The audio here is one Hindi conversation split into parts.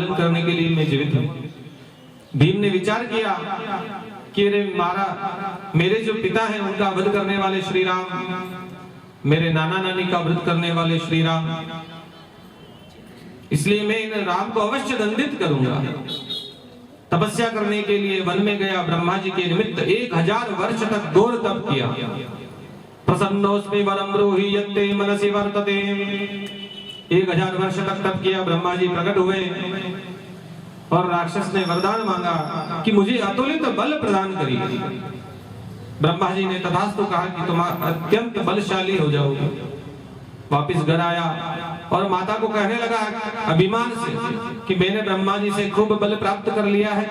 करने के लिए मैं जीवित हूं। भीम ने विचार किया कि रे मेरे जो पिता हैं उनका वध करने वाले श्री राम, मेरे नाना नानी का वध करने वाले श्री राम, इसलिए मैं इन राम को अवश्य दंडित करूंगा। तपस्या करने के लिए वन में गया। ब्रह्मा जी के निमित्त 1000 वर्ष तक घोर तप किया। प्रसन्नोस्मि वरम ब्रूहि यत्ते मनसि वर्तते। 1000 वर्ष तक तप किया। ब्रह्मा जी प्रकट हुए और राक्षस ने वरदान मांगा कि मुझे अतुलित बल प्रदान करिए। ब्रह्मा जी ने तथास्तु कहा कि तुम अत्यंत बलशाली हो जाओगे। वापिस घर आया और माता को कहने लगा अभिमान से कि मैंने ब्रह्मा जी से खूब बल प्राप्त कर लिया है,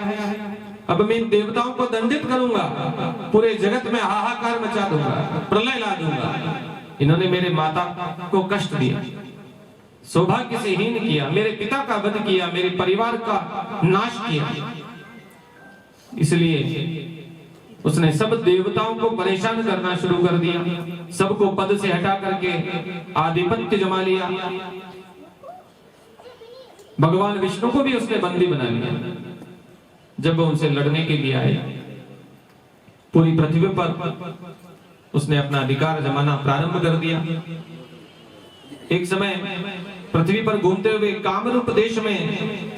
अब मैं इन देवताओं को दंडित करूंगा, पूरे जगत में हाहाकार मचा दूंगा, प्रलय ला दूंगा। इन्होंने मेरे माता को कष्ट दिया, सौभाग्य से हीन किया, मेरे पिता का वध किया, मेरे परिवार का नाश किया। इसलिए उसने सब देवताओं को परेशान करना शुरू कर दिया, सबको पद से हटा करके आधिपत्य जमा लिया। भगवान विष्णु को भी उसने बंदी बना लिया। जब वो उनसे लड़ने के लिए आए, पूरी पृथ्वी पर उसने अपना अधिकार जमाना प्रारंभ कर दिया। एक समय पृथ्वी पर घूमते हुए कामरूप देश में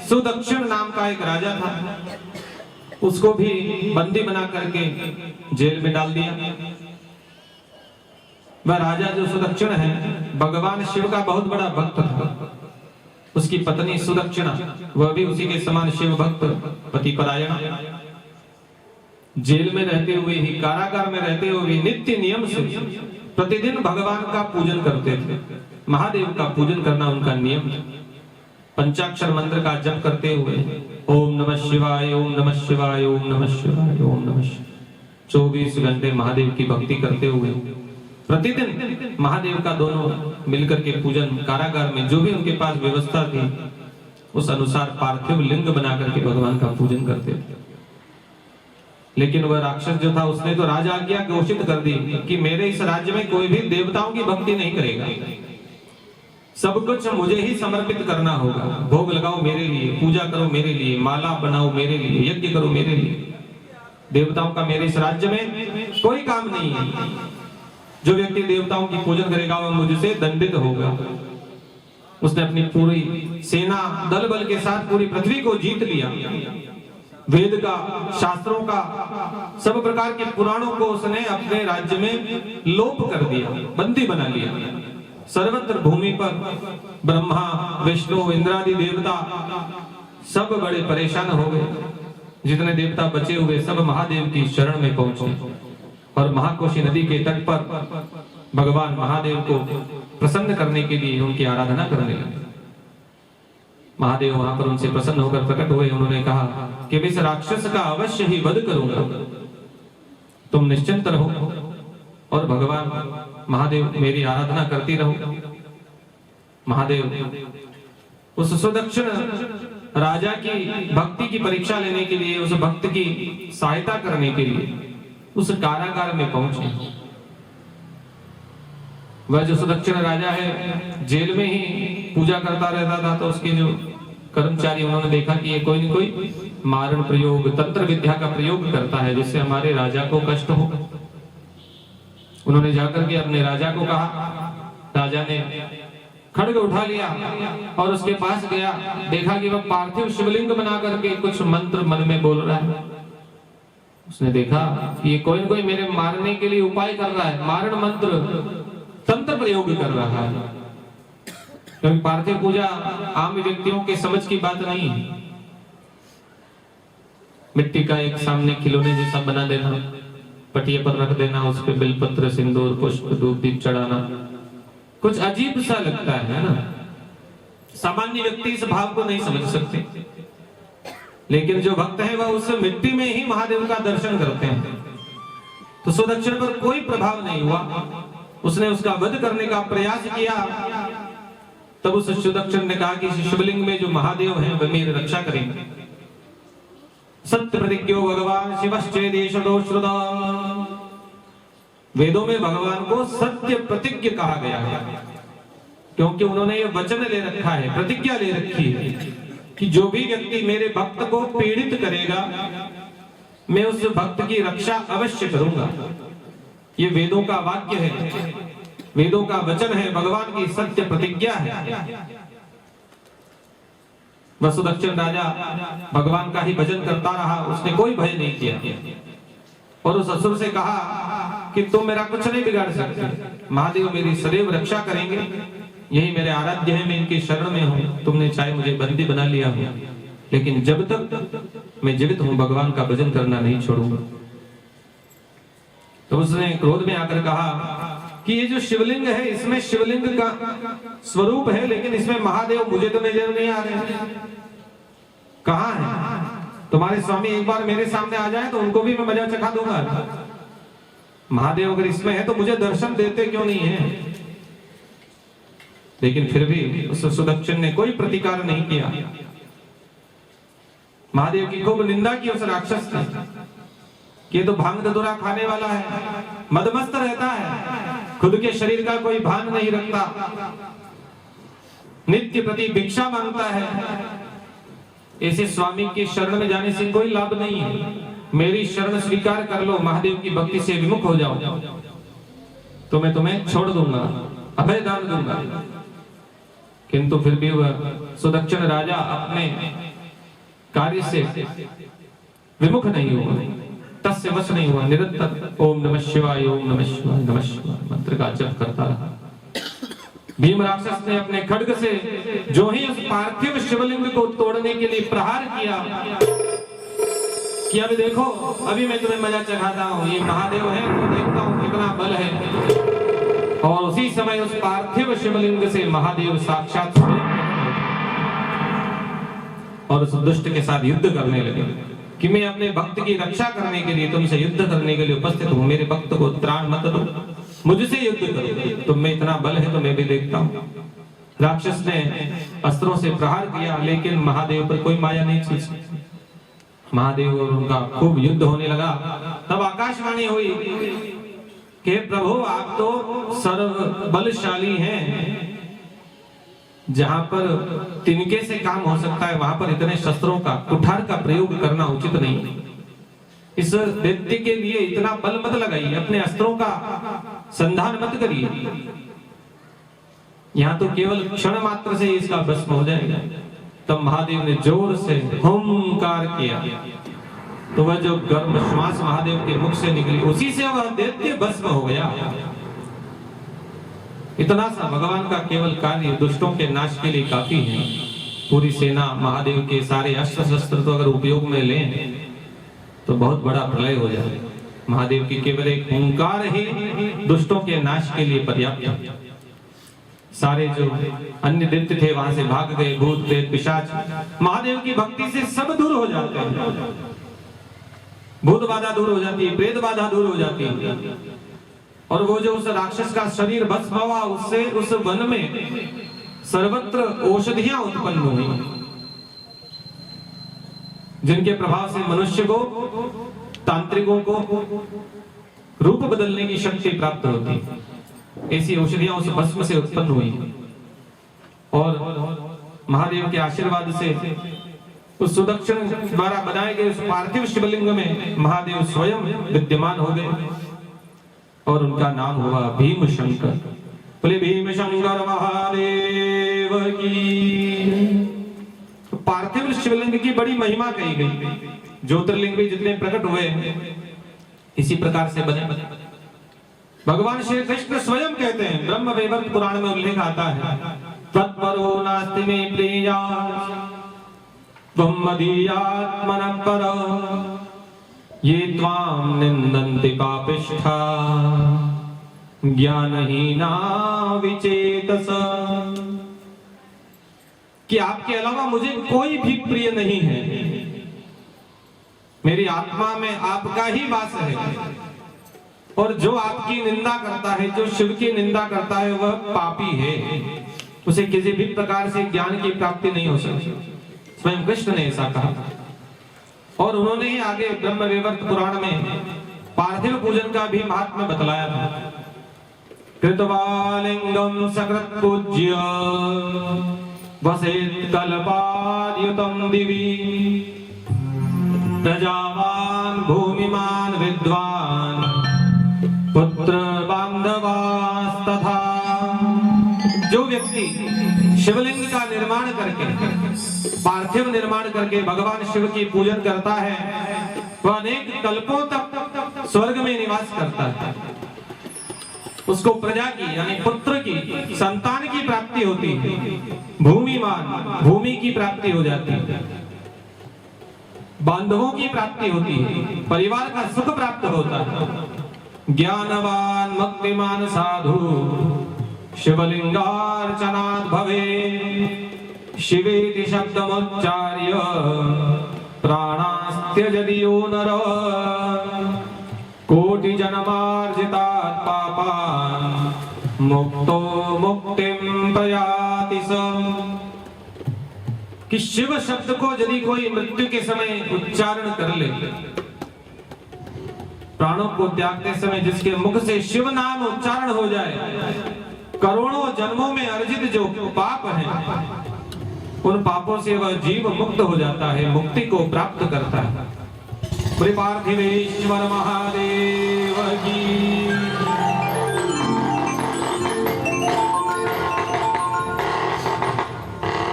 सुदक्षिण नाम का एक राजा था, उसको भी बंदी बना करके जेल में डाल दिया। वह राजा जो सुदक्षिण है, भगवान शिव का बहुत बड़ा भक्त था। उसकी पत्नी सुदक्षिणा, वह भी उसी के समान शिव भक्त पतिपरायण। जेल में रहते हुए ही, कारागार में रहते हुए नित्य नियम से प्रतिदिन भगवान का पूजन करते थे। महादेव का पूजन करना उनका नियम था। पंचाक्षर मंत्र का जप करते हुए ओम नमः शिवाय, ओम नमः शिवाय, ओम नमः शिवाय, ओम नमः शिवाय, 24 घंटे महादेव की भक्ति करते हुए प्रतिदिन महादेव का दोनों मिलकर के पूजन, कारागार में जो भी उनके पास व्यवस्था थी उस अनुसार पार्थिव लिंग बना करके भगवान का पूजन करते थे। लेकिन वह राक्षस जो था, उसने तो राजा आज्ञा घोषित कर दी कि मेरे इस राज्य में कोई भी देवताओं की भक्ति नहीं करेगा, सब कुछ मुझे ही समर्पित करना होगा। भोग लगाओ मेरे लिए, पूजा करो मेरे लिए, माला बनाओ मेरे लिए, यज्ञ करो मेरे लिए। देवताओं का मेरे इस राज्य में कोई काम नहीं है। जो व्यक्ति देवताओं की पूजन करेगा वह मुझसे दंडित होगा। उसने अपनी पूरी सेना दल बल के साथ पूरी पृथ्वी को जीत लिया। वेद का, शास्त्रों का, सब प्रकार के पुराणों को उसने अपने राज्य में लोप कर दिया, बंदी बना लिया। सर्वत्र भूमि पर ब्रह्मा, विष्णु, इंद्रादि देवता सब बड़े परेशान हो गए। जितने देवता बचे हुए सब महादेव की शरण में पहुंचे और महाकोशी नदी के तट पर भगवान महादेव को प्रसन्न करने के लिए उनकी आराधना करने लगे। महादेव वहां पर उनसे प्रसन्न होकर प्रकट हुए। उन्होंने कहा कि मैं इस राक्षस का अवश्य ही वध करूंगा, तुम निश्चिंत रहो और भगवान महादेव मेरी आराधना करती रहो। महादेव उस सुदक्षिण राजा की भक्ति की परीक्षा लेने के लिए, उस भक्त की सहायता करने के लिए उस कारागार में पहुंचे। वह जो सुदक्षिण राजा है जेल में ही पूजा करता रहता था, तो उसके जो कर्मचारी उन्होंने देखा कि ये कोई न कोई मारण प्रयोग, तंत्र विद्या का प्रयोग करता है जिससे हमारे राजा को कष्ट हो। उन्होंने जाकर के अपने राजा को कहा। राजा ने खड्ग उठा लिया और उसके पास गया, देखा कि वह पार्थिव शिवलिंग बना करके कुछ मंत्र मन में बोल रहा है। उसने देखा कि ये कोई न कोई मेरे मारने के लिए उपाय कर रहा है, मारण मंत्र, तंत्र प्रयोग कर रहा है। क्योंकि पार्थिव पूजा आम व्यक्तियों के समझ की बात नहीं है। मिट्टी का एक सामने खिलौने जैसा बना देना, पटिया पर रख देना, उस पे बेलपत्र, सिंदूर, पुष्प, धूप दीप चढ़ाना, कुछ अजीब सा लगता है ना। सामान्य व्यक्ति इस भाव को नहीं समझ सकते, लेकिन जो भक्त है वह उस मिट्टी में ही महादेव का दर्शन करते हैं। तो सुदक्षिण पर कोई प्रभाव नहीं हुआ। उसने उसका वध करने का प्रयास किया। तब उस सुदक्षिण ने कहा कि शिवलिंग में जो महादेव हैं वह मेरी रक्षा करेंगे। सत्य प्रतिज्ञो भगवान शिवश्चेदेशतो श्रुता। वेदों में भगवान को सत्य प्रतिज्ञ कहा गया है, क्योंकि उन्होंने ये वचन ले रखा है, प्रतिज्ञा ले रखी है कि जो भी व्यक्ति मेरे भक्त को पीड़ित करेगा मैं उस भक्त की रक्षा अवश्य करूंगा। ये वेदों का वाक्य है, वेदों का वचन है, भगवान की सत्य प्रतिज्ञा है। वह सुदक्षिण राजा भगवान का ही भजन करता रहा, उसने कोई भय नहीं किया और उस असुर से कहा कि तुम मेरा कुछ नहीं बिगाड़ सकते, महादेव मेरी सदैव रक्षा करेंगे, यही मेरे आराध्य है, मैं इनकी शरण में हूं। तुमने चाहे मुझे बंदी बना लिया हो, लेकिन जब तक मैं जीवित हूं भगवान का भजन करना नहीं छोड़ूंगा। तो उसने क्रोध में आकर कहा कि ये जो शिवलिंग है इसमें शिवलिंग का स्वरूप है, लेकिन इसमें महादेव मुझे तो नजर नहीं आ रहे। कहां है तुम्हारे स्वामी? एक बार मेरे सामने आ जाए तो उनको भी मैं मजा चखा दूंगा। महादेव अगर इसमें है तो मुझे दर्शन देते क्यों नहीं है? लेकिन फिर भी उस सुदक्षिण ने कोई प्रतिकार नहीं किया। महादेव की खूब निंदा की उस राक्षस ने कि ये तो भांग धतूरा खाने वाला है, मदमस्त रहता है, खुद के शरीर का कोई भान नहीं रखता, नित्य प्रति भिक्षा मांगता है। ऐसे स्वामी की शरण में जाने से कोई लाभ नहीं है। मेरी शरण स्वीकार कर लो, महादेव की भक्ति से विमुख हो जाओ तो मैं तुम्हें छोड़ दूंगा, अभय दान दूंगा। किंतु फिर भी वह सुदक्षिण राजा अपने कार्य से विमुख नहीं हुआ, तस्य वश नहीं हुआ, निरंतर ओम नमः शिवाय, ओम नमः शिवाय, नमः शिवाय मंत्र का जप करता रहा। भीम राक्षस ने अपने खड्ग से जो ही उस पार्थिव शिवलिंग को तोड़ने के लिए प्रहार किया कि अभी देखो, अभी मैं तुम्हें मजा चखाता हूं, ये महादेव है तो देखता हूं कितना बल है। और उसी समय उस पार्थिव शिवलिंग से महादेव साक्षात और उस दुष्ट के साथ युद्ध करने लगे कि मैं अपने भक्त की रक्षा करने के लिए तुमसे युद्ध करने के लिए उपस्थित हूं, मेरे भक्त को त्राण मत दो, मुझसे युद्ध करो। तुम में इतना बल है तो मैं भी देखता हूं। राक्षस ने अस्त्रों से प्रहार किया, लेकिन महादेव पर कोई माया नहीं थी। महादेव और उनका खूब युद्ध होने लगा। तब आकाशवाणी हुई कि प्रभु आप तो सर्व बलशाली हैं, जहां पर तिनके से काम हो सकता है वहां पर इतने शस्त्रों का, कुठार का प्रयोग करना उचित नहीं। इस दैत्य के लिए इतना बल मत लगाइए, अपने अस्त्रों का संधान मत करिए, यहां तो केवल क्षण मात्र से इसका भस्म हो जाएगा। तब महादेव ने जोर से हुंकार किया तो वह जो गर्म श्वास महादेव के मुख से निकली उसी से वह दैत्य भस्म हो गया। इतना सा भगवान का केवल कार्य दुष्टों के नाश के लिए काफी है। पूरी सेना महादेव के सारे अस्त्र शस्त्र तो अगर उपयोग में लें तो बहुत बड़ा प्रलय हो जाए। महादेव की केवल एक हुंकार ही दुष्टों के नाश के लिए पर्याप्त है। सारे जो अन्य दैत्य थे वहां से भाग गए, भूत प्रेत पिशाच महादेव की भक्ति से सब दूर हो जाते हैं। भूत बाधा दूर हो जाती है, प्रेत बाधा दूर हो जाती है। और वो जो उस राक्षस का शरीर भस्म हुआ, उससे उस वन में सर्वत्र औषधियां उत्पन्न हुई, जिनके प्रभाव से मनुष्य को, तांत्रिकों को रूप बदलने की शक्ति प्राप्त होती। ऐसी औषधियां उस भस्म से उत्पन्न हुई और महादेव के आशीर्वाद से उस सुदक्षिण द्वारा बनाए गए उस पार्थिव शिवलिंग में महादेव स्वयं विद्यमान हो गए और उनका नाम हुआ भीम शंकर। बोले भीम शंकर महादेव की। पार्थिव शिवलिंग की बड़ी महिमा कही गई। ज्योतिर्लिंग भी जितने प्रकट हुए इसी प्रकार से बने। भगवान श्री कृष्ण स्वयं कहते हैं, ब्रह्म वैवर्त पुराण में उल्लेख आता है, तत्परो नास्ति मे प्रिया त्वं मदीयात्मनः पर ये त्वां निन्दन्ति पापिष्ठा ज्ञानहीना विचेतस। कि आपके अलावा मुझे कोई भी प्रिय नहीं है, मेरी आत्मा में आपका ही वास है। और जो आपकी निंदा करता है, जो शिव की निंदा करता है, वह पापी है, उसे किसी भी प्रकार से ज्ञान की प्राप्ति नहीं हो सकती। स्वयं कृष्ण ने ऐसा कहा। और उन्होंने ही आगे ब्रह्म वैवर्त पुराण में पार्थिव पूजन का भी महात्म्य बतलाया था। कृत्वा लिंगम सकृत पूज्य वसेत् कल्पाद्युतं दिवि प्रजावान् भूमिमान् विद्वान् पुत्र बांधवास्तथा। जो व्यक्ति शिवलिंग का निर्माण करके, पार्थिव निर्माण करके भगवान शिव की पूजन करता है, वह अनेक कल्पों तक स्वर्ग में निवास करता है। उसको प्रजा की यानी पुत्र की, संतान की प्राप्ति होती है, भूमिमान भूमि की प्राप्ति हो जाती है, बांधवों की प्राप्ति होती है, परिवार का सुख प्राप्त होता है। ज्ञानवान मुक्तिमान साधु शिवलिंगार्चनात् भवे शिवेति शब्दमुच्चार्य प्राणास्त्यजति यो नर कोटि जन्मार्जितात् पापान् मुक्तो मुक्तिं प्रयाति स। कि शिव शब्द को यदि कोई मृत्यु के समय उच्चारण कर ले, प्राणों को त्यागते समय जिसके मुख से शिव नाम उच्चारण हो जाए, करोड़ों जन्मों में अर्जित जो पाप हैं, उन पापों से वह जीव मुक्त हो जाता है, मुक्ति को प्राप्त करता है। श्री पार्थिवेश्वर महादेव की।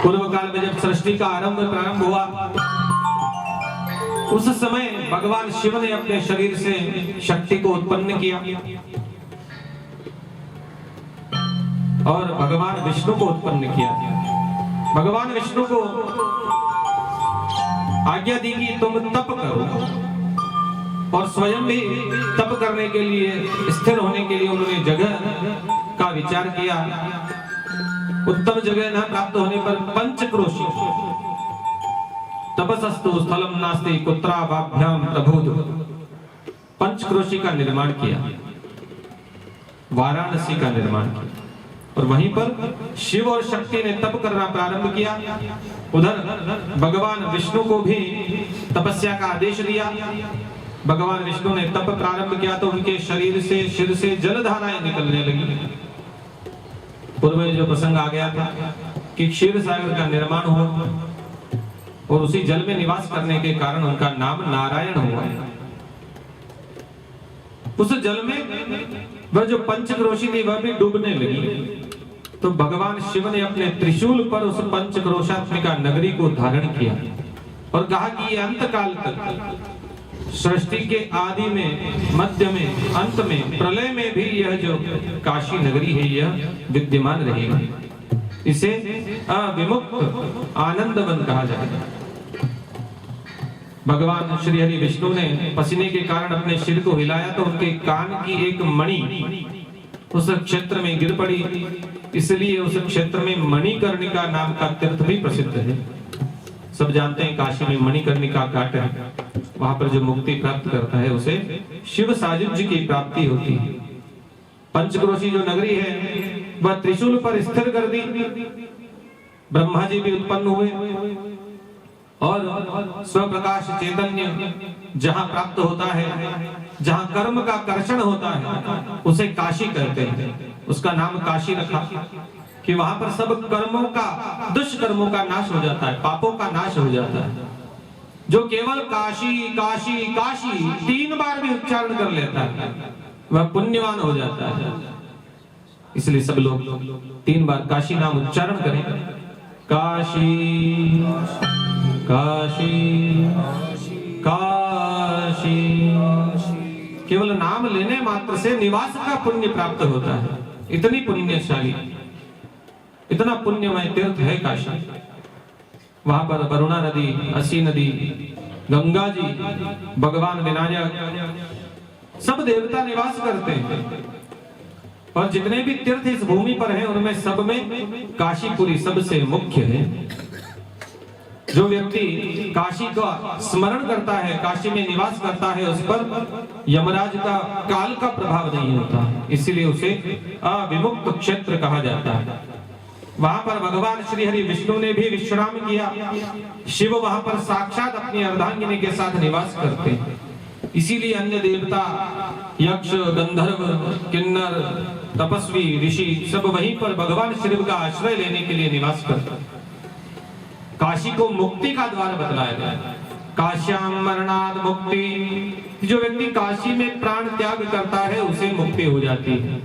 पूर्व काल में जब सृष्टि का प्रारंभ हुआ, उस समय भगवान शिव ने अपने शरीर से शक्ति को उत्पन्न किया और भगवान विष्णु को उत्पन्न किया। भगवान विष्णु को आज्ञा दी कि तुम तप करो, और स्वयं भी तप करने के लिए, स्थिर होने के लिए उन्होंने जगह का विचार किया। उत्तम जगह न प्राप्त होने पर पंचक्रोशी तपसस्तु स्थलम नास्ति कुत्रावाभ्याम प्रभुद, पंचक्रोशी का निर्माण किया, वाराणसी का निर्माण किया, और वहीं पर शिव और शक्ति ने तप करना प्रारंभ किया। उधर भगवान विष्णु को भी तपस्या का आदेश दिया। भगवान विष्णु ने तप प्रारंभ किया तो उनके शरीर से, सिर से जलधाराएं निकलने लगी। पूर्व में जो प्रसंग आ गया था कि क्षीर सागर का निर्माण हुआ और उसी जल में निवास करने के कारण उनका नाम नारायण हुआ। उस जल में वह जो पंचक्रोशी थी वह भी डूबने लगी, तो भगवान शिव ने अपने त्रिशूल पर उस पंचक्रोशात्मिका नगरी को धारण किया और कहा कि ये अंत काल तक, सृष्टि के आदि में, मध्य में, अंत में, प्रलय में भी यह जो काशी नगरी है यह विद्यमान रहेगी। इसे अविमुक्त आनंदवन कहा जाएगा। भगवान श्री हरि विष्णु ने पसीने के कारण अपने सिर को हिलाया तो उनके कान की एक मणि उस क्षेत्र में गिर पड़ी, इसलिए उस क्षेत्र में मणिकर्णिका नाम का तीर्थ भी प्रसिद्ध है। सब जानते हैं काशी में मणिकर्णिका घाट है, वहां पर जो मुक्ति प्राप्त करता है उसे शिव सायुज्य की प्राप्ति होती है। पंचक्रोशी जो नगरी है वह त्रिशूल पर स्थिर कर दी। ब्रह्मा जी भी उत्पन्न हुए और स्वप्रकाश चैतन्य जहां प्राप्त होता है, जहां कर्म का कर्षण होता है, उसे काशी कहते हैं। उसका नाम काशी रखा कि वहां पर सब कर्मों का, दुष्कर्मों का नाश हो जाता है, पापों का नाश हो जाता है। जो केवल काशी काशी काशी 3 बार भी उच्चारण कर लेता है वह पुण्यवान हो जाता है। इसलिए सब लोग 3 बार काशी नाम उच्चारण करें। काशी काशी काशी। केवल नाम लेने मात्र से निवास का पुण्य प्राप्त होता है। इतनी पुण्यशाली, इतना पुण्यमय तीर्थ है काशी। वहां पर वरुणा नदी, असी नदी, गंगा जी, भगवान विनायक, सब देवता निवास करते हैं। और जितने भी तीर्थ इस भूमि पर हैं उनमें सब में काशीपुरी सबसे मुख्य है। जो व्यक्ति काशी का स्मरण करता है, काशी में निवास करता है, उस पर यमराज का, काल का प्रभाव नहीं होता, इसीलिए उसे अविमुक्त क्षेत्र कहा जाता है। वहां पर भगवान श्री हरि विष्णु ने भी विश्राम किया। शिव वहां पर साक्षात अपनी अर्धांगिनी के साथ निवास करते हैं। इसीलिए अन्य देवता, यक्ष, गंधर्व, किन्नर, तपस्वी, ऋषि सब वहीं पर भगवान शिव का आश्रय लेने के लिए निवास करते हैं। काशी को मुक्ति का द्वार बतलाया गया। काश्याम मरणाद मुक्ति, जो व्यक्ति काशी में प्राण त्याग करता है उसे मुक्ति हो जाती है।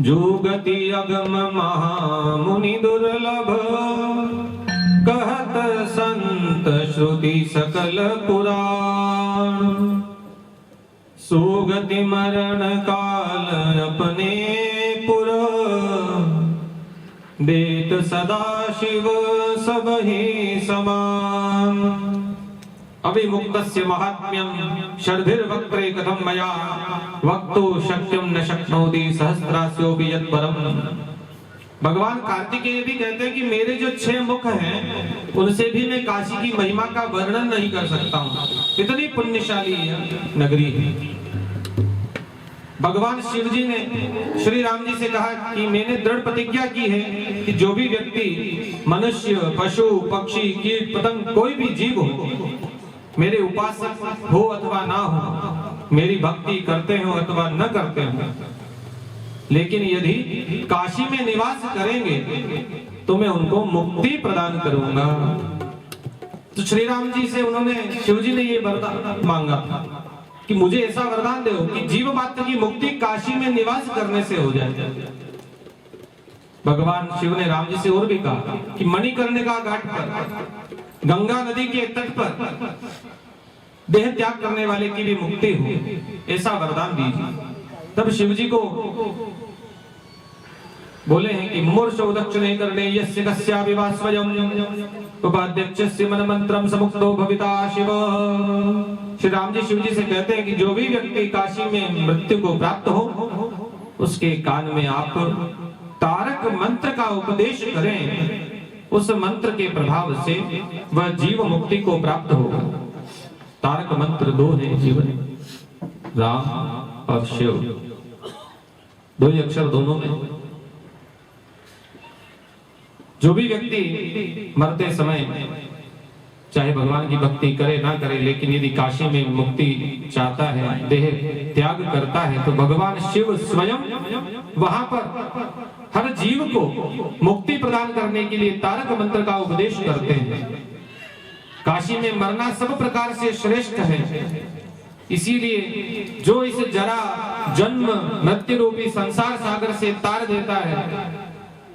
जो गति अगम महामुनि दुर्लभ, कहत संत श्रुति सकल पुराण। सुगति मरण काल अपने पुर, देत सदा शिव सब ही समान। अविमुक्तस्य महात्म्यं षड्भिर्वक्त्रे कथं मया, वक्तुं शक्यं न शक्नोति सहस्रास्योऽपि यत्परम्। भगवान कार्तिकेय भी कहते हैं कि मेरे जो 6 मुख हैं उनसे भी मैं काशी की महिमा का वर्णन नहीं कर सकता हूँ, इतनी पुण्यशाली नगरी है। भगवान शिव जी ने श्री राम जी से कहा कि मैंने दृढ़ प्रतिज्ञा की है कि जो भी व्यक्ति मनुष्य, पशु, पक्षी, कीट, पतंग, कोई भी जीव हो, मेरे उपासक हो अथवा ना हो, मेरी भक्ति करते हो अथवा न करते हो, लेकिन यदि काशी में निवास करेंगे तो मैं उनको मुक्ति प्रदान करूंगा। तो श्री राम जी से उन्होंने, शिव जी ने ये वरदान मांगा था कि मुझे ऐसा वरदान दो कि जीव मात्र की मुक्ति काशी में निवास करने से हो जाए। भगवान शिव ने राम जी से और भी कहा कि मणिकर्णिका घाट पर, गंगा नदी के तट पर देह त्याग करने वाले की भी मुक्ति हो, ऐसा वरदान दीजिए। तब शिव जी को बोले हैं कि मूर्छो दक्षिणे करणे यस्य कस्यापि वा स्वयं, उपाध्यक्षस्य मन मंत्रम समुक्तो भविता शिव। श्री राम जी शिव जी से कहते हैं कि जो भी व्यक्ति काशी में मृत्यु को प्राप्त हो, उसके कान में आप तारक मंत्र का उपदेश करें, उस मंत्र के प्रभाव से वह जीव मुक्ति को प्राप्त होगा। तारक मंत्र 2 है जीवन, राम और शिव, 2 ही अक्षर दोनों में। जो भी व्यक्ति मरते समय चाहे भगवान की भक्ति करे ना करे, लेकिन यदि काशी में मुक्ति चाहता है, देह त्याग करता है, तो भगवान शिव स्वयं वहां पर हर जीव को मुक्ति प्रदान करने के लिए तारक मंत्र का उपदेश करते हैं। काशी में मरना सब प्रकार से श्रेष्ठ है, इसीलिए जो इस जरा जन्म मृत्यु रूपी संसार सागर से तार देता है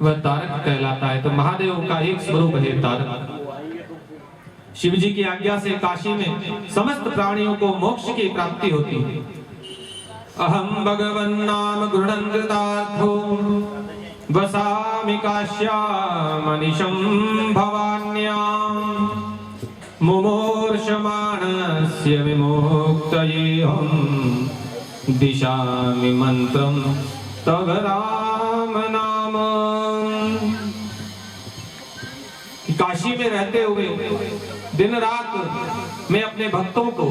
वह तारक कहलाता है। तो महादेव का एक स्वरूप है तारक। शिव जी की आज्ञा से काशी में समस्त प्राणियों को मोक्ष की प्राप्ति होती है। अहम भगवन् नाम गृह्णन् कृतार्थो, वसामि काश्याम् अनिशं भवान्याम्। मुमूर्षमाणस्य विमुक्तयेऽहं, दिशामि मंत्रं तव राम नाम। काशी में रहते हुए दिन रात मैं अपने भक्तों को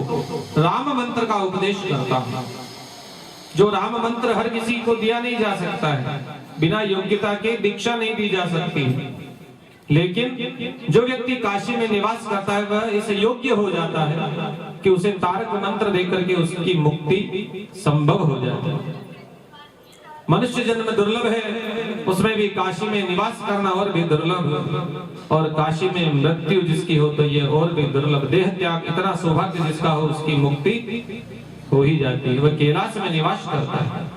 राम मंत्र का उपदेश करता हूँ। जो राम मंत्र हर किसी को दिया नहीं जा सकता है, बिना योग्यता के दीक्षा नहीं दी जा सकती, लेकिन जो व्यक्ति काशी में निवास करता है वह इस योग्य हो जाता है कि उसे तारक मंत्र देकर के उसकी मुक्ति संभव हो जाती है। मनुष्य जन्म दुर्लभ है, उसमें भी काशी में निवास करना और भी दुर्लभ, और काशी में मृत्यु जिसकी हो तो ये और भी दुर्लभ। देह त्याग इतना सौभाग्य जिसका हो उसकी मुक्ति हो ही जाती है, वह कैलाश में निवास करता है।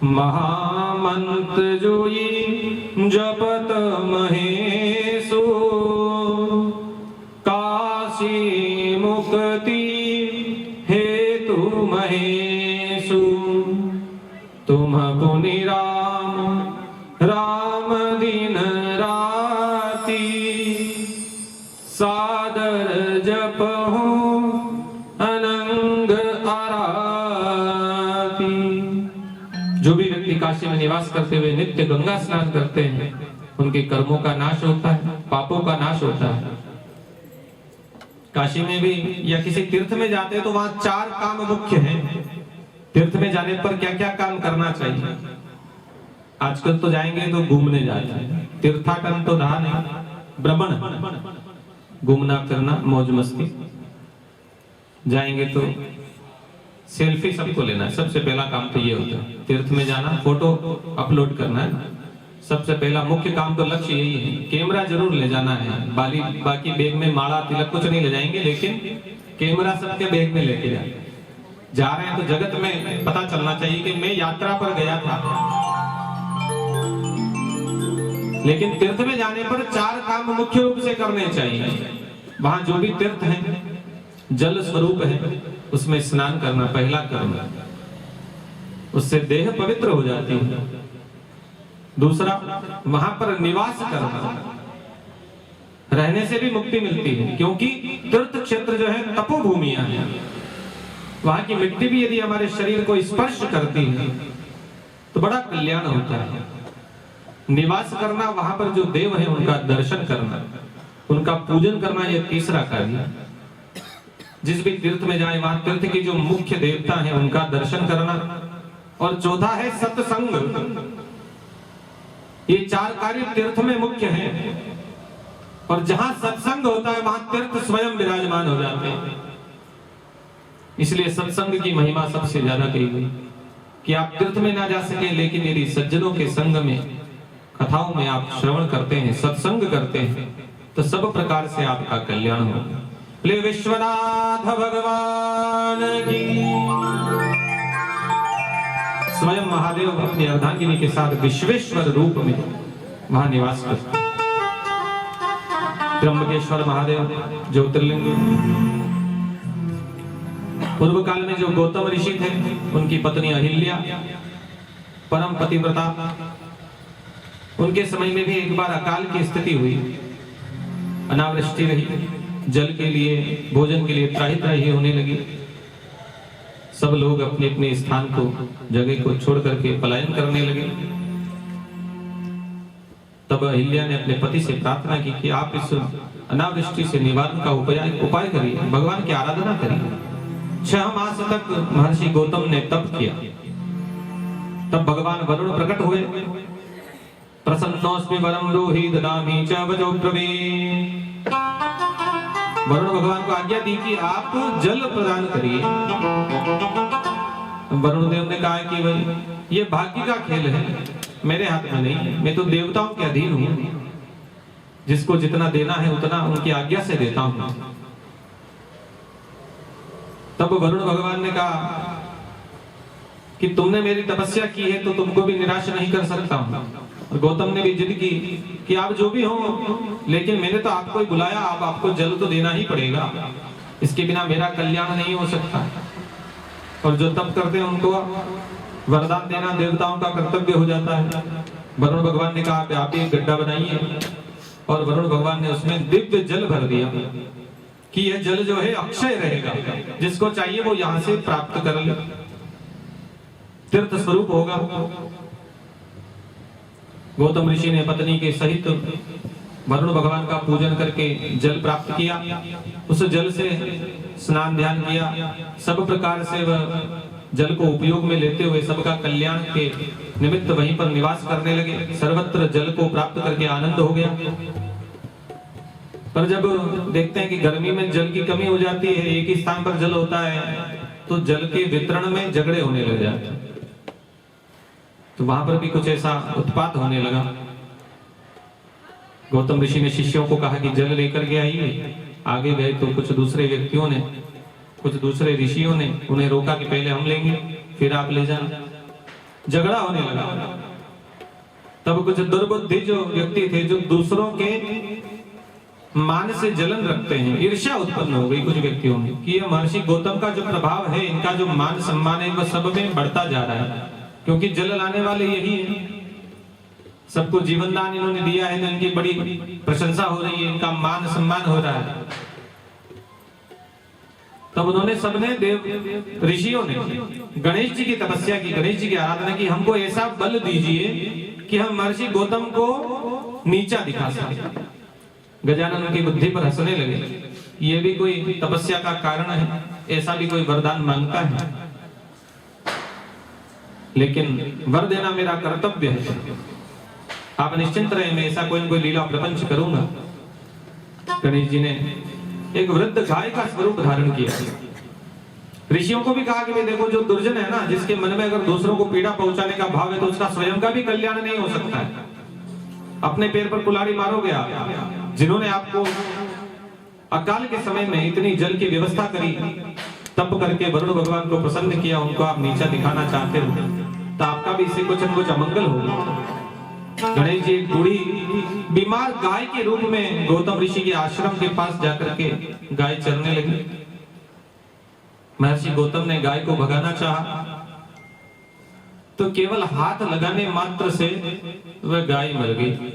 महामंत्र जोई जपत महेशु, काशी मुक्ति हेतु महेशु। तुम पुनि राम राम दिन राती, सादर जपहु अनंग आरती। जो भी व्यक्ति काशी में निवास करते हुए नित्य गंगा स्नान करते हैं, उनके कर्मों का नाश होता है, पापों का नाश होता है। काशी में भी या किसी तीर्थ में जाते हैं तो वहां 4 काम मुख्य हैं। तीर्थ में जाने पर क्या क्या काम करना चाहिए? आजकल तो जाएंगे तो घूमने जाते हैं, तीर्थाटन तो रहा नहीं, भ्रमण, घूमना फिरना, मौज मस्ती। जाएंगे तो सेल्फी सबको लेना है, सबसे पहला काम तो ये होता है। तीर्थ में जाना, फोटो अपलोड करना है, सबसे पहला मुख्य काम तो लक्ष्य यही है। कैमरा जरूर ले जाना है, बाकी बैग में माला तिलक कुछ नहीं ले जाएंगे, लेकिन कैमरा सबके बैग में लेके जाए। जा रहे हैं तो जगत में पता चलना चाहिए कि मैं यात्रा पर गया था। लेकिन तीर्थ में जाने पर 4 काम मुख्य रूप से करने चाहिए। वहां जो भी तीर्थ है, जल स्वरूप है, उसमें स्नान करना पहला कर्म है, उससे देह पवित्र हो जाती है। दूसरा, वहां पर निवास करना, रहने से भी मुक्ति मिलती है, क्योंकि तीर्थ क्षेत्र जो है तपोभूमियां हैं। वहां की मिट्टी भी यदि हमारे शरीर को स्पर्श करती है तो बड़ा कल्याण होता है। निवास करना, वहां पर जो देव है उनका दर्शन करना, उनका पूजन करना, यह तीसरा कार्य है। जिस भी तीर्थ में जाए वहां तीर्थ की जो मुख्य देवता है उनका दर्शन करना। और चौथा है सत्संग। ये 4 कार्य तीर्थ में मुख्य हैं। और जहां सत्संग होता है वहां तीर्थ स्वयं विराजमान हो जाते हैं। इसलिए सत्संग की महिमा सबसे ज्यादा कही गई कि आप तीर्थ में ना जा सके, लेकिन यदि सज्जनों के संग में, कथाओं में आप श्रवण करते हैं, सत्संग करते हैं, तो सब प्रकार से आपका कल्याण होगा। ले विश्वनाथ भगवान की। स्वयं महादेव अपनी अर्धांगिनी के साथ विश्वेश्वर रूप में वहां निवास करते। त्र्यंबकेश्वर महादेव ज्योतिर्लिंग। पूर्व काल में जो गौतम ऋषि थे, उनकी पत्नी अहिल्या परम पतिव्रता, उनके समय में भी एक बार अकाल की स्थिति हुई, अनावृष्टि रही, जल के लिए, भोजन के लिए त्राहि त्राहि होने लगी। सब लोग अपने अपने स्थान को, जगह को छोड़ करके पलायन करने लगे। तब अहिल्या ने अपने पति से प्रार्थना की कि आप इस अनावृष्टि से निवारण का उपाय करिए, भगवान की आराधना करिए। 6 मास तक महर्षि गौतम ने तप किया। तब भगवान वरुण प्रकट हुए। प्रसन्नोस्मि वरम रोहि ददामि च वजो ब्रवे। वरुण भगवान को आज्ञा दी कि आप जल प्रदान करिए। वरुण देव ने कहा कि भाई ये भाग्य का खेल है, मेरे हाथ में नहीं, मैं तो देवताओं के अधीन हूं, जिसको जितना देना है उतना उनकी आज्ञा से देता हूं। तब वरुण भगवान ने कहा कि तुमने मेरी तपस्या की है तो तुमको भी निराश नहीं कर सकता हूं। और गौतम ने भी जिद की कि आप जो भी हो, लेकिन मैंने तो आपको ही बुलाया, आपको जल तो देना ही पड़ेगा, इसके बिना मेरा कल्याण नहीं हो सकता। और जो तप करते हैं उनको वरदान देना देवताओं का कर्तव्य हो जाता है। वरुण भगवान ने कहा आप एक गड्ढा बनाइए, और वरुण भगवान ने उसमें दिव्य जल भर दिया कि यह जल जो है अक्षय रहेगा, जिसको चाहिए वो यहां से प्राप्त कर ले, तीर्थ स्वरूप होगा। गौतम ऋषि ने पत्नी के सहित वरुण भगवान का पूजन करके जल प्राप्त किया। उस जल से स्नान ध्यान किया। सब प्रकार से वह जल को उपयोग में लेते हुए सबका कल्याण के निमित्त वहीं पर निवास करने लगे। सर्वत्र जल को प्राप्त करके आनंद हो गया। पर जब देखते हैं कि गर्मी में जल की कमी हो जाती है, एक ही स्थान पर जल होता है, तो जल के वितरण में झगड़े होने लग जाते हैं। तो वहां पर भी कुछ ऐसा उत्पात होने लगा। गौतम ऋषि ने शिष्यों को कहा कि जल लेकर के आइए। आगे गए तो कुछ दूसरे व्यक्तियों ने, कुछ दूसरे ऋषियों ने उन्हें रोका कि पहले हम लेंगे फिर आप ले जाना। झगड़ा होने लगा। तब कुछ दुर्बुद्धि जो व्यक्ति थे, जो दूसरों के मान से जलन रखते हैं, ईर्ष्या उत्पन्न हो गई कुछ व्यक्तियों में कि ये महर्षि गौतम का जो प्रभाव है, इनका जो मान सम्मान है, वह सब में बढ़ता जा रहा है, क्योंकि जल लाने वाले यही है। सबको जीवन दान इन्होंने दिया है, तो इनकी बड़ी प्रशंसा हो रही है, इनका मान सम्मान हो रहा है। तब उन्होंने सबने देव ऋषियों ने गणेश जी की तपस्या की, गणेश जी की आराधना की। हमको ऐसा बल दीजिए कि हम महर्षि गौतम को नीचा दिखा सके। गजानन उनकी बुद्धि पर हंसने लगे। ये भी कोई तपस्या का कारण है, ऐसा भी कोई वरदान मांगता है, लेकिन वर देना मेरा कर्तव्य है। आप निश्चिंत रहे, मैं ऐसा कोई न कोई लीला प्रपंच करूंगा। गणेश जी ने एक वृद्ध गाय का स्वरूप धारण किया। ऋषियों को भी कहा कि देखो, जो दुर्जन है ना, जिसके मन में अगर दूसरों को पीड़ा पहुंचाने का भाव है, तो उसका स्वयं का भी कल्याण नहीं हो सकता है। अपने पैर पर कुल्हाड़ी मारोगे आप। जिन्होंने आपको अकाल के समय में इतनी जल की व्यवस्था करी, तप करके वरुण भगवान को प्रसन्न किया, उनको आप नीचा दिखाना चाहते हो तो आपका भी इससे कुछ न कुछ अमंगल होगा। गणेश जी एक बूढ़ी बीमार गाय के रूप में गौतम ऋषि के आश्रम के पास जाकर के गाय चरने लगी। महर्षि गौतम ने गाय को भगाना चाहा तो केवल हाथ लगाने मात्र से वह गाय मर गई।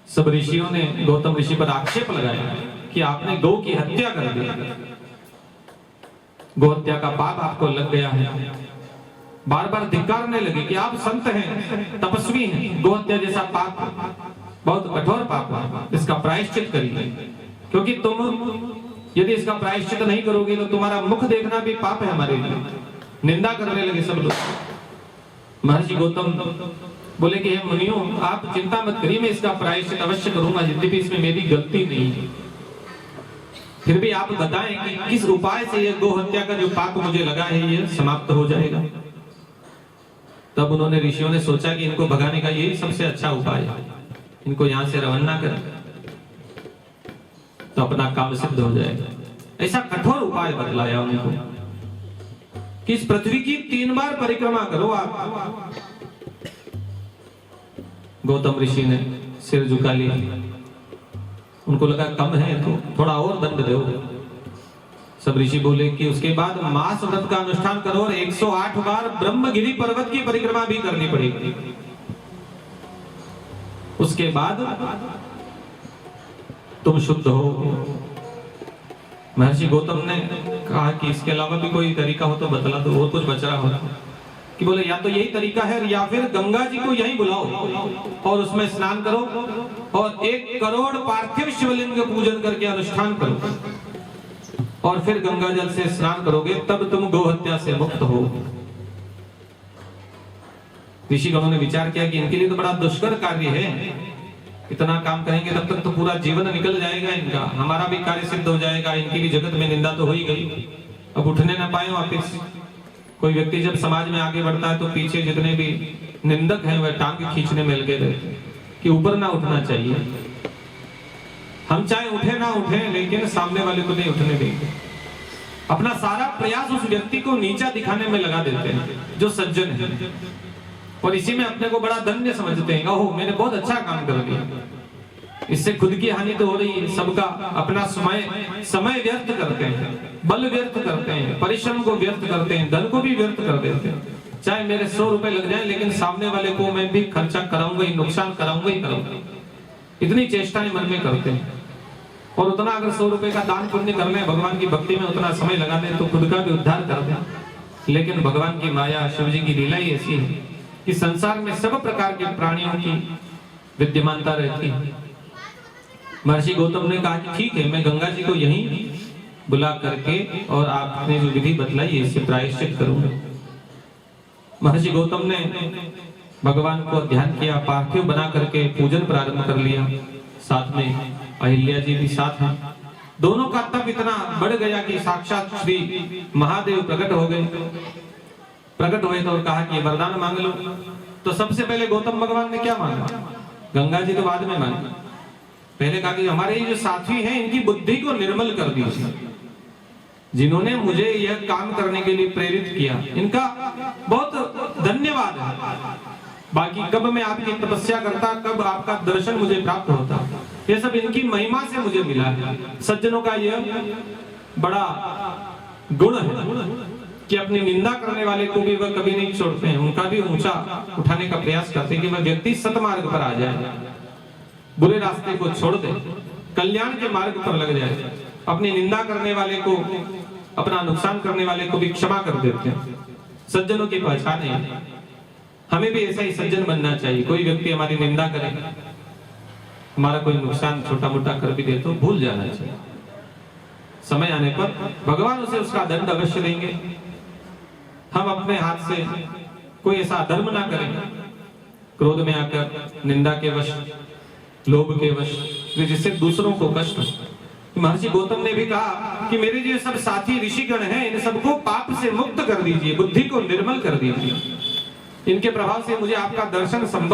सब ऋषियों ने गौतम ऋषि पर आक्षेप लगाया कि आपने गौ की हत्या कर दी, गौ हत्या का पाप आपको लग गया है। बार बार धिक्कारने लगे कि आप संत हैं, तपस्वी हैं, गौ हत्या जैसा पाप बहुत कठोर पाप है, इसका प्रायश्चित करिए, क्योंकि तुम यदि इसका प्रायश्चित नहीं करोगे तो तुम्हारा मुख देखना भी पाप है हमारे लिए। निंदा करने लगे सब लोग। महर्षि गौतम बोले कि हे मुनियों, आप चिंता मत करिए, मैं इसका प्रायश्चित अवश्य करूंगा, यद्यपि इसमें मेरी गलती नहीं है। फिर भी आप बताएं कि किस उपाय से यह गौ हत्या का जो पाप मुझे लगा है ये समाप्त हो जाएगा। तब उन्होंने ऋषियों ने सोचा कि इनको भगाने का यही सबसे अच्छा उपाय है, इनको यहां से रवाना कर तो अपना काम सिद्ध हो जाएगा। ऐसा कठोर उपाय बतलाया उनको कि इस पृथ्वी की 3 बार परिक्रमा करो आप। गौतम ऋषि ने सिर झुका लिया, उनको लगा कम है तो थोड़ा और दंड दो। सब ऋषि बोले कि उसके बाद मास व्रत का अनुष्ठान करो और 108 बार ब्रह्मगिरि पर्वत की परिक्रमा भी करनी पड़ेगी। उसके बाद तुम शुद्ध हो। महर्षि गौतम ने कहा कि इसके अलावा भी कोई तरीका हो तो बतला दो, और कुछ बच रहा हो कि बोले या तो यही तरीका है या फिर गंगा जी को यहीं बुलाओ और उसमें स्नान करो और 1 करोड़ पार्थिव शिवलिंग पूजन करके अनुष्ठान करो और फिर गंगा जल से स्नान करोगे, तब तुम गौ हत्या से मुक्त हो। ऋषिगणों ने विचार किया कि इनके लिए तो बड़ा दुष्कर कार्य है, इतना काम करेंगे तब तक तो पूरा जीवन निकल जाएगा इनका, हमारा भी कार्य सिद्ध हो जाएगा, इनकी भी जगत में निंदा तो हो ही गई, अब उठने ना पाए वापिस। कोई व्यक्ति जब समाज में आगे बढ़ता है तो पीछे जितने भी निंदक हैं वह टांग खींचने में लगे रहते हैं कि ऊपर ना उठना चाहिए। हम चाहे उठे ना उठे लेकिन सामने वाले को नहीं उठने देंगे। अपना सारा प्रयास उस व्यक्ति को नीचा दिखाने में लगा देते हैं जो सज्जन है, और इसी में अपने को बड़ा धन्य समझते हैं, ओहो मैंने बहुत अच्छा काम कर दिया। इससे खुद की हानि तो हो रही है, सबका अपना समय व्यर्थ करते हैं, बल व्यर्थ करते हैं, परिश्रम को व्यर्थ करते हैं, धन को भी व्यर्थ कर देते हैं। चाहे मेरे 100 रुपए लग जाए लेकिन सामने वाले को मैं भी खर्चा कराऊंगा ही, नुकसान कराऊंगा ही कराऊंगा, इतनी चेष्टाएं मन में करते हैं। और उतना अगर 100 रुपए का दान पुण्य कर ले, भगवान की भक्ति में उतना समय लगा दे तो खुद का भी उद्धार कर दे। लेकिन भगवान की माया, शिव जी की लीला ही ऐसी है कि संसार में सब प्रकार के प्राणियों की विद्यमानता रहती है। महर्षि गौतम ने कहा कि ठीक है, मैं गंगा जी को यहीं बुला करके और आपने जो विधि बतलाई है इससे प्रायश्चित करूंगा। महर्षि गौतम ने भगवान को ध्यान किया, पार्थिव बना करके पूजन प्रारंभ कर लिया। साथ में अहिल्या जी भी साथ हैं। दोनों का तप इतना बढ़ गया कि साक्षात श्री महादेव प्रकट हो गए। प्रकट हुए तो कहा कि वरदान मांग लो। तो सबसे पहले गौतम भगवान ने क्या मांगा? गंगा जी तो बाद में मांगी। पहले कहा कि हमारे ये जो साथी हैं इनकी बुद्धि को निर्मल कर दीजिए, जिन्होंने मुझे यह काम करने के लिए प्रेरित किया, इनका बहुत धन्यवाद है। बाकी कब मैं आपकी तपस्या करता, कब आपका दर्शन मुझे प्राप्त होता, ये सब इनकी महिमा से मुझे मिला है। सज्जनों का यह बड़ा गुण है कि अपनी निंदा करने वाले को भी वह कभी नहीं छोड़ते हैं, उनका भी ऊंचा उठाने का प्रयास करते हैं कि वह व्यक्ति सतमार्ग पर आ जाए, बुरे रास्ते को छोड़ दे, कल्याण के मार्ग पर लग जाए। अपनी निंदा करने वाले को, अपना नुकसान करने वाले को भी क्षमा कर देते हैं। सज्जनों की पहचान है। हमें भी ऐसा ही सज्जन बनना चाहिए। कोई व्यक्ति हमारी निंदा करे, हमारा कोई नुकसान छोटा मोटा कर भी दे तो भूल जाना चाहिए। समय आने पर भगवान उसे उसका दंड अवश्य देंगे। हम अपने हाथ से कोई ऐसा अधर्म ना करें, क्रोध में आकर, निंदा के वश, लोभ के वश, जिससे दूसरों को कष्ट हो। महर्षि गौतम ने भी कहा कि मेरे जो सब साथी ऋषिगण हैं इन सबको पाप से मुक्त कर दीजिए, बुद्धि को निर्मल कर दीजिए। इनके प्रभाव से मुझे आपका दर्शन संभव